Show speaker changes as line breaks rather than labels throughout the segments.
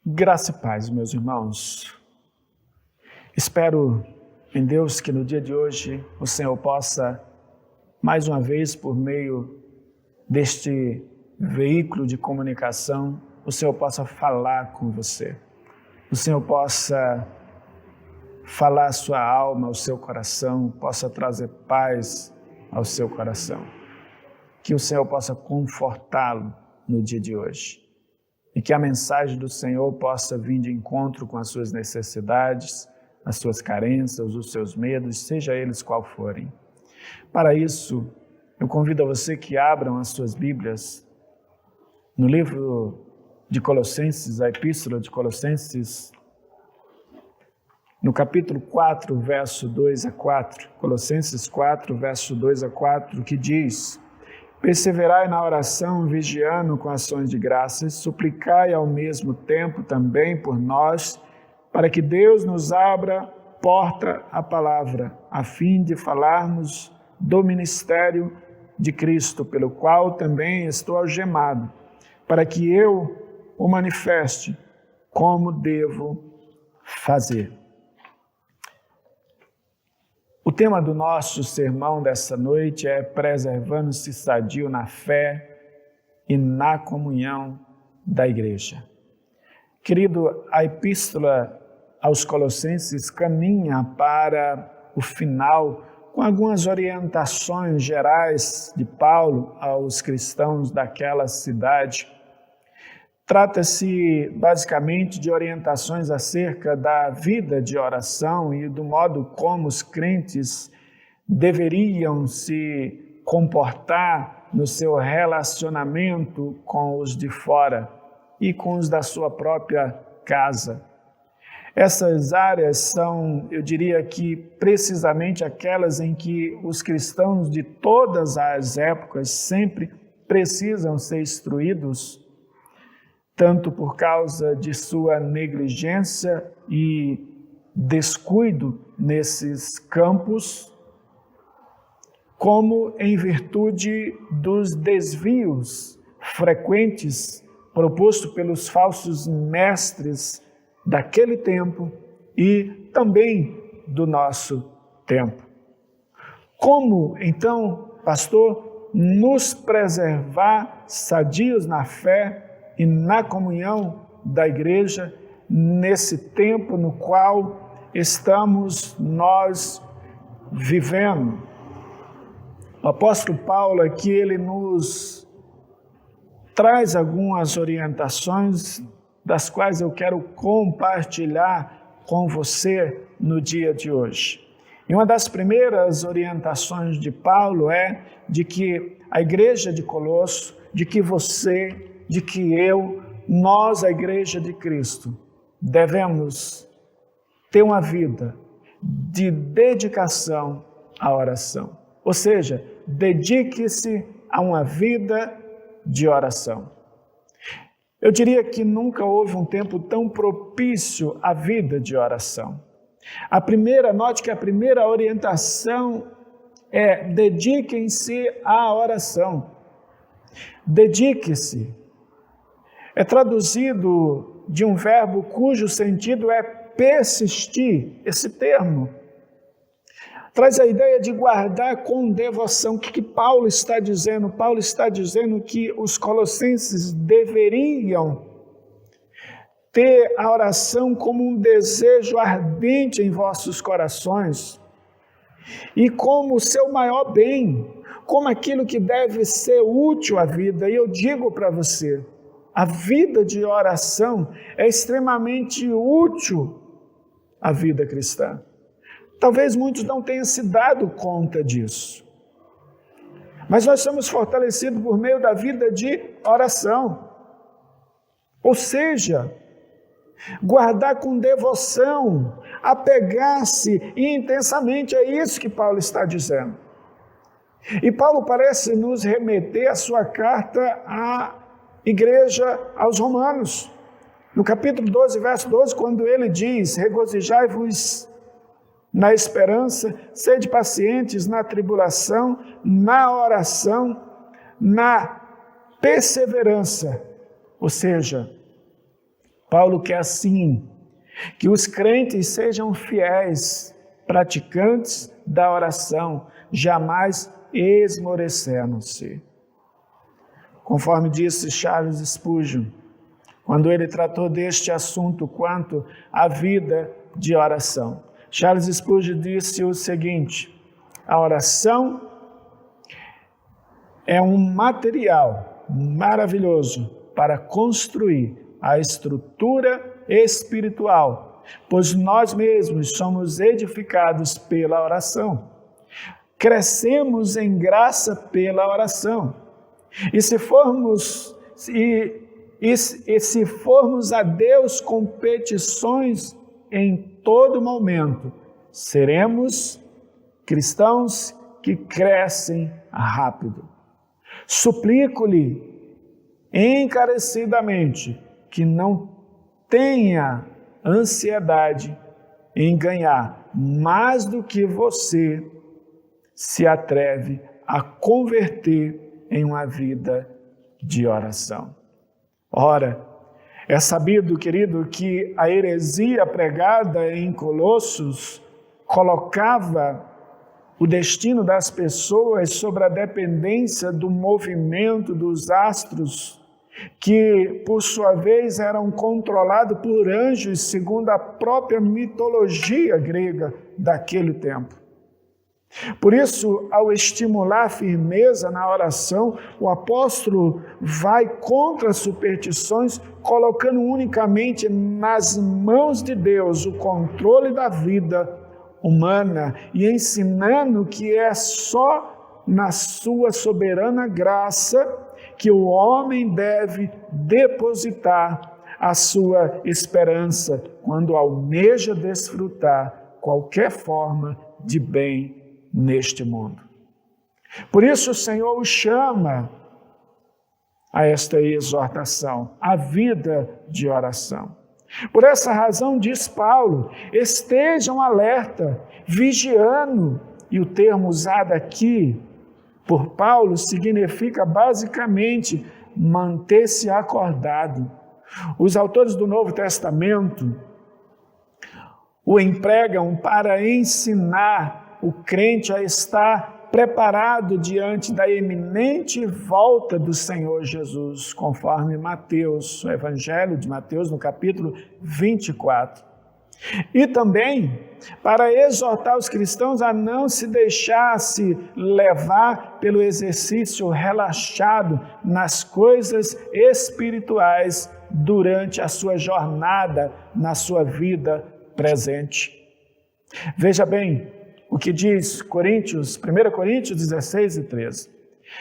Graça e paz, meus irmãos. Espero em Deus que no dia de hoje o Senhor possa, mais uma vez, por meio deste veículo de comunicação, o Senhor possa falar com você. O Senhor possa falar à sua alma, ao seu coração, possa trazer paz ao seu coração. Que o Senhor possa confortá-lo no dia de hoje. E que a mensagem do Senhor possa vir de encontro com as suas necessidades, as suas carências, os seus medos, seja eles qual forem. Para isso, eu convido a você que abram as suas Bíblias no livro de Colossenses, a Epístola de Colossenses, no capítulo 4, verso 2 a 4, Colossenses 4, verso 2 a 4, que diz: perseverai na oração, vigiando com ações de graças, suplicai ao mesmo tempo também por nós, para que Deus nos abra porta à palavra, a fim de falarmos do ministério de Cristo, pelo qual também estou algemado, para que eu o manifeste como devo fazer. O tema do nosso sermão dessa noite é preservando-se sadio na fé e na comunhão da igreja. Querido, a epístola aos Colossenses caminha para o final com algumas orientações gerais de Paulo aos cristãos daquela cidade. Trata-se basicamente de orientações acerca da vida de oração e do modo como os crentes deveriam se comportar no seu relacionamento com os de fora e com os da sua própria casa. Essas áreas são, eu diria que, precisamente aquelas em que os cristãos de todas as épocas sempre precisam ser instruídos, tanto por causa de sua negligência e descuido nesses campos, como em virtude dos desvios frequentes propostos pelos falsos mestres daquele tempo e também do nosso tempo. Como, então, pastor, nos preservar sadios na fé e na comunhão da igreja, nesse tempo no qual estamos nós vivendo? O apóstolo Paulo aqui, ele nos traz algumas orientações, das quais eu quero compartilhar com você no dia de hoje. E uma das primeiras orientações de Paulo é de que a igreja de Colosso, de que você, de que eu, nós, a Igreja de Cristo, devemos ter uma vida de dedicação à oração. Ou seja, dedique-se a uma vida de oração. Eu diria que nunca houve um tempo tão propício à vida de oração. Note que a primeira orientação é: dediquem-se à oração. Dedique-se. É traduzido de um verbo cujo sentido é persistir. Esse termo traz a ideia de guardar com devoção. O que Paulo está dizendo? Paulo está dizendo que os colossenses deveriam ter a oração como um desejo ardente em vossos corações e como o seu maior bem, como aquilo que deve ser útil à vida. E eu digo para você, a vida de oração é extremamente útil à vida cristã. Talvez muitos não tenham se dado conta disso. Mas nós somos fortalecidos por meio da vida de oração. Ou seja, guardar com devoção, apegar-se intensamente, é isso que Paulo está dizendo. E Paulo parece nos remeter a sua carta à igreja aos Romanos. No capítulo 12, verso 12, quando ele diz: regozijai-vos na esperança, sede pacientes na tribulação, na oração, na perseverança. Ou seja, Paulo quer assim que os crentes sejam fiéis, praticantes da oração, jamais esmorecendo-se. Conforme disse Charles Spurgeon, quando ele tratou deste assunto quanto à vida de oração. Charles Spurgeon disse o seguinte: a oração é um material maravilhoso para construir a estrutura espiritual, pois nós mesmos somos edificados pela oração. Crescemos em graça pela oração. E se formos a Deus com petições em todo momento, seremos cristãos que crescem rápido. Suplico-lhe encarecidamente que não tenha ansiedade em ganhar mais do que você se atreve a converter em uma vida de oração. Ora, é sabido, querido, que a heresia pregada em Colossos colocava o destino das pessoas sobre a dependência do movimento dos astros, que, por sua vez, eram controlados por anjos, segundo a própria mitologia grega daquele tempo. Por isso, ao estimular a firmeza na oração, o apóstolo vai contra as superstições, colocando unicamente nas mãos de Deus o controle da vida humana e ensinando que é só na sua soberana graça que o homem deve depositar a sua esperança quando almeja desfrutar qualquer forma de bem neste mundo. Por isso o Senhor o chama a esta exortação, a vida de oração. Por essa razão, diz Paulo, estejam alerta, vigiando, e o termo usado aqui por Paulo significa basicamente manter-se acordado. Os autores do Novo Testamento o empregam para ensinar o crente a estar preparado diante da iminente volta do Senhor Jesus, conforme Mateus, o Evangelho de Mateus, no capítulo 24. E também para exortar os cristãos a não se deixar-se levar pelo exercício relaxado nas coisas espirituais durante a sua jornada na sua vida presente. Veja bem o que diz 1 Coríntios 16 e 13.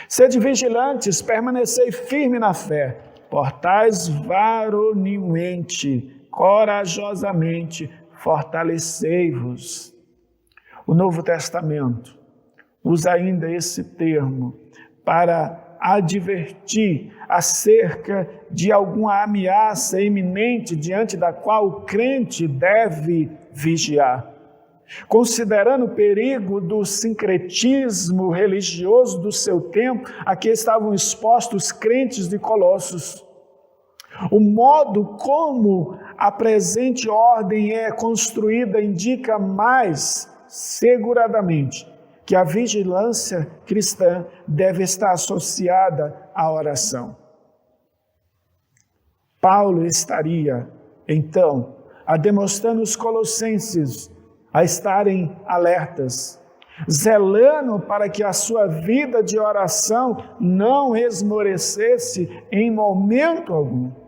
Sede vigilantes, permanecei firme na fé, portais varonilmente, corajosamente, fortalecei-vos. O Novo Testamento usa ainda esse termo para advertir acerca de alguma ameaça iminente diante da qual o crente deve vigiar. Considerando o perigo do sincretismo religioso do seu tempo, a que estavam expostos os crentes de Colossos. O modo como a presente ordem é construída indica mais seguradamente que a vigilância cristã deve estar associada à oração. Paulo estaria, então, demonstrando os colossenses a estarem alertas, zelando para que a sua vida de oração não esmorecesse em momento algum.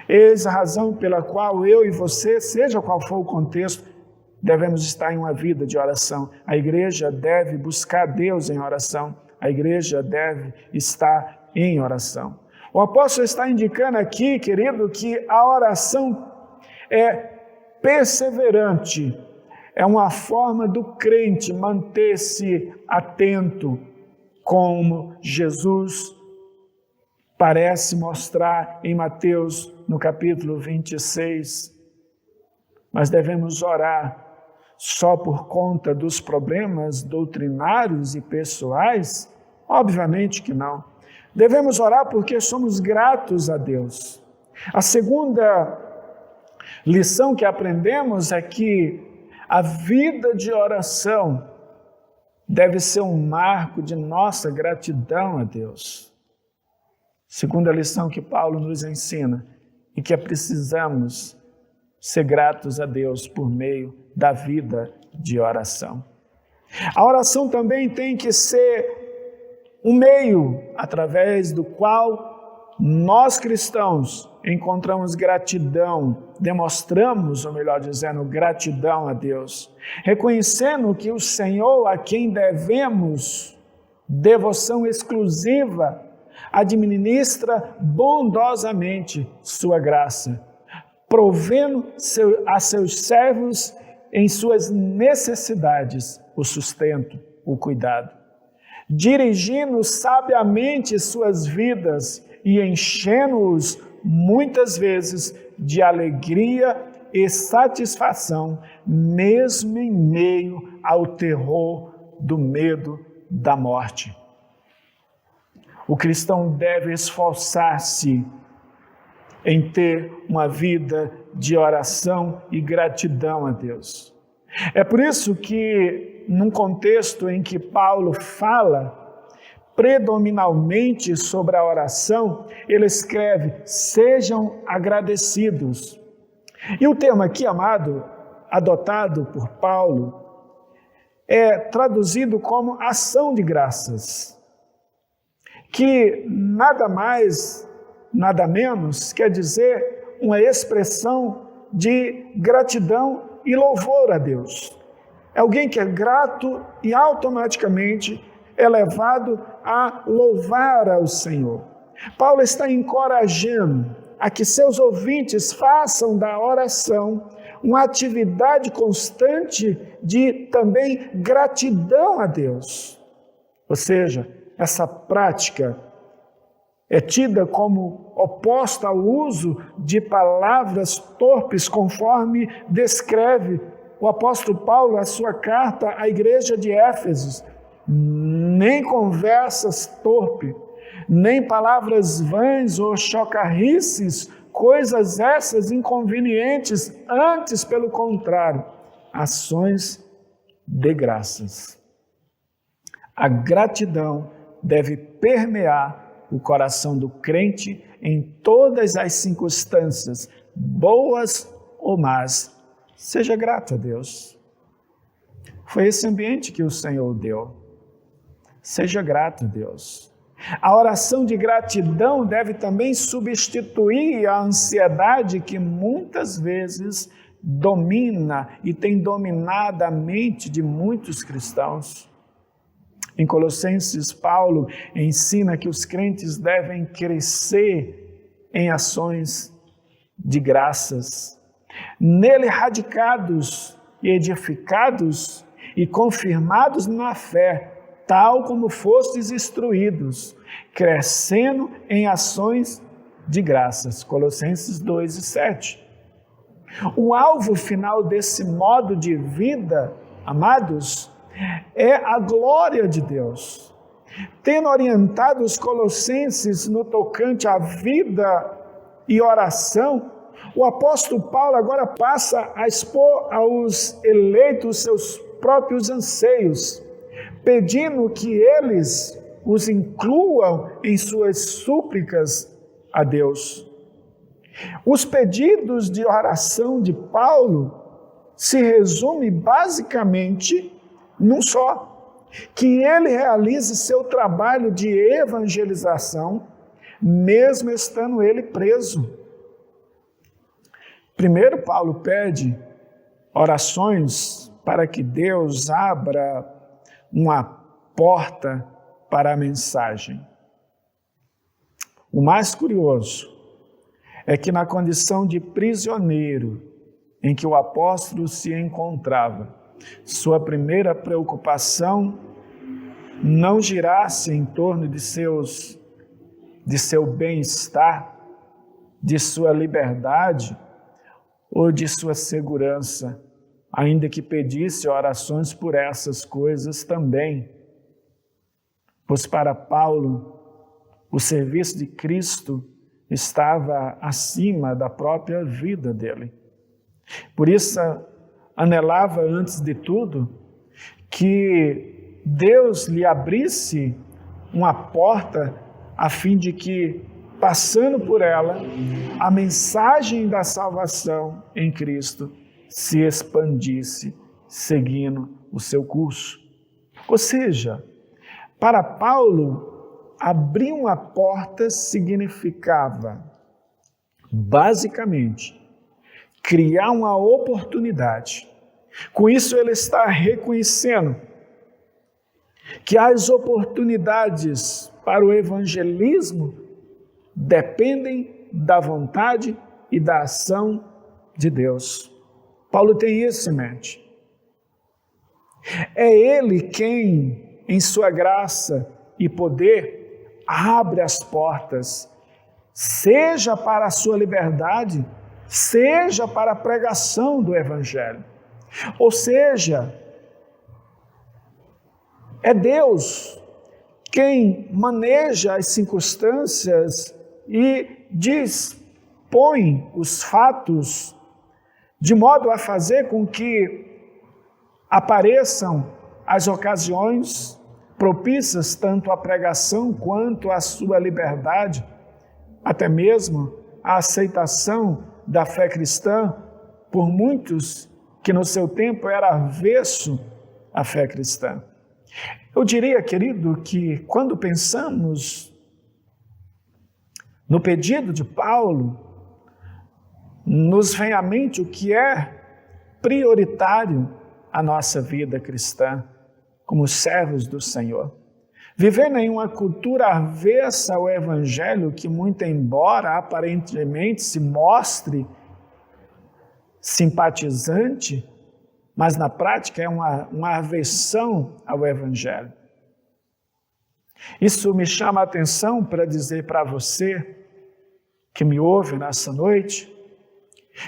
Eis a razão pela qual eu e você, seja qual for o contexto, devemos estar em uma vida de oração. A igreja deve buscar Deus em oração. A igreja deve estar em oração. O apóstolo está indicando aqui, querido, que a oração é perseverante. É uma forma do crente manter-se atento, como Jesus parece mostrar em Mateus, no capítulo 26. Mas devemos orar só por conta dos problemas doutrinários e pessoais? Obviamente que não. Devemos orar porque somos gratos a Deus. A segunda Lição que aprendemos é que a vida de oração deve ser um marco de nossa gratidão a Deus. Segunda lição que Paulo nos ensina, e que precisamos ser gratos a Deus por meio da vida de oração. A oração também tem que ser um meio através do qual nós cristãos encontramos gratidão, demonstramos, ou melhor dizendo, gratidão a Deus, reconhecendo que o Senhor a quem devemos devoção exclusiva administra bondosamente sua graça, provendo a seus servos em suas necessidades o sustento, o cuidado, dirigindo sabiamente suas vidas e enchendo-os muitas vezes de alegria e satisfação, mesmo em meio ao terror do medo da morte. O cristão deve esforçar-se em ter uma vida de oração e gratidão a Deus. É por isso que, num contexto em que Paulo fala predominantemente sobre a oração, ele escreve: sejam agradecidos. E o termo aqui, amado, adotado por Paulo, é traduzido como ação de graças, que nada mais, nada menos quer dizer uma expressão de gratidão e louvor a Deus. É alguém que é grato e automaticamente é levado a louvar ao Senhor. Paulo está encorajando a que seus ouvintes façam da oração uma atividade constante de também gratidão a Deus. Ou seja, essa prática é tida como oposta ao uso de palavras torpes, conforme descreve o apóstolo Paulo na sua carta à igreja de Éfeso. Nem conversas torpes, nem palavras vãs ou chocarrices, coisas essas inconvenientes, antes, pelo contrário, ações de graças. A gratidão deve permear o coração do crente em todas as circunstâncias, boas ou más. Seja grato a Deus. Foi esse ambiente que o Senhor deu. Seja grato a Deus. A oração de gratidão deve também substituir a ansiedade que muitas vezes domina e tem dominado a mente de muitos cristãos. Em Colossenses, Paulo ensina que os crentes devem crescer em ações de graças, nele radicados e edificados e confirmados na fé, tal como fostes instruídos, crescendo em ações de graças. Colossenses 2:7. O alvo final desse modo de vida, amados, é a glória de Deus. Tendo orientado os colossenses no tocante à vida e oração, o apóstolo Paulo agora passa a expor aos eleitos seus próprios anseios, pedindo que eles os incluam em suas súplicas a Deus. Os pedidos de oração de Paulo se resumem basicamente num só: que ele realize seu trabalho de evangelização, mesmo estando ele preso. Primeiro, Paulo pede orações para que Deus abra uma porta para a mensagem. O mais curioso é que na condição de prisioneiro em que o apóstolo se encontrava, sua primeira preocupação não girasse em torno de seu bem-estar, de sua liberdade ou de sua segurança, ainda que pedisse orações por essas coisas também. Pois para Paulo, o serviço de Cristo estava acima da própria vida dele. Por isso, anelava antes de tudo que Deus lhe abrisse uma porta a fim de que, passando por ela, a mensagem da salvação em Cristo se expandisse, seguindo o seu curso. Ou seja, para Paulo, abrir uma porta significava, basicamente, criar uma oportunidade. Com isso, ele está reconhecendo que as oportunidades para o evangelismo dependem da vontade e da ação de Deus. Paulo tem isso em mente. É Ele quem, em sua graça e poder, abre as portas, seja para a sua liberdade, seja para a pregação do Evangelho. Ou seja, é Deus quem maneja as circunstâncias e dispõe os fatos de modo a fazer com que apareçam as ocasiões propícias tanto à pregação quanto à sua liberdade, até mesmo a aceitação da fé cristã por muitos que no seu tempo era avesso à fé cristã. Eu diria, querido, que quando pensamos no pedido de Paulo, nos vem à mente o que é prioritário à nossa vida cristã, como servos do Senhor. Viver em uma cultura avessa ao Evangelho, que muito embora aparentemente se mostre simpatizante, mas na prática é uma aversão ao Evangelho. Isso me chama a atenção para dizer para você que me ouve nessa noite,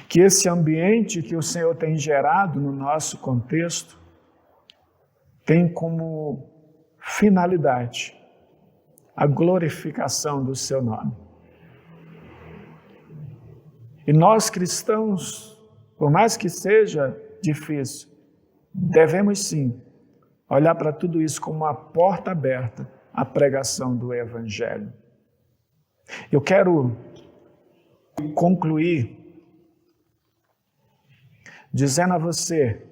que esse ambiente que o Senhor tem gerado no nosso contexto tem como finalidade a glorificação do seu nome. E nós cristãos, por mais que seja difícil, devemos sim olhar para tudo isso como uma porta aberta à pregação do Evangelho. Eu quero concluir dizendo a você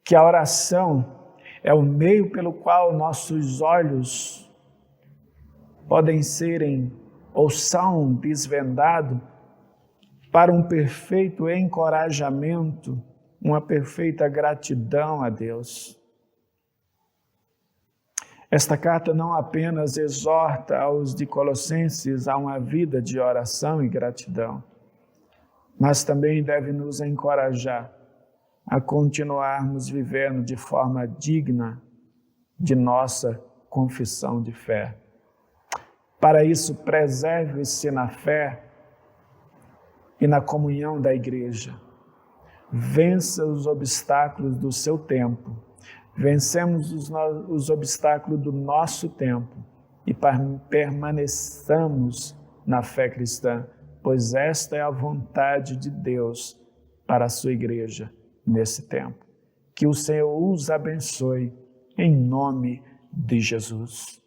que a oração é o meio pelo qual nossos olhos podem serem ou são desvendados para um perfeito encorajamento, uma perfeita gratidão a Deus. Esta carta não apenas exorta aos de Colossenses a uma vida de oração e gratidão, mas também deve nos encorajar a continuarmos vivendo de forma digna de nossa confissão de fé. Para isso, preserve-se na fé e na comunhão da igreja. Vença os obstáculos do seu tempo. Vencemos os obstáculos do nosso tempo e permaneçamos na fé cristã, pois esta é a vontade de Deus para a sua igreja nesse tempo. Que o Senhor os abençoe em nome de Jesus.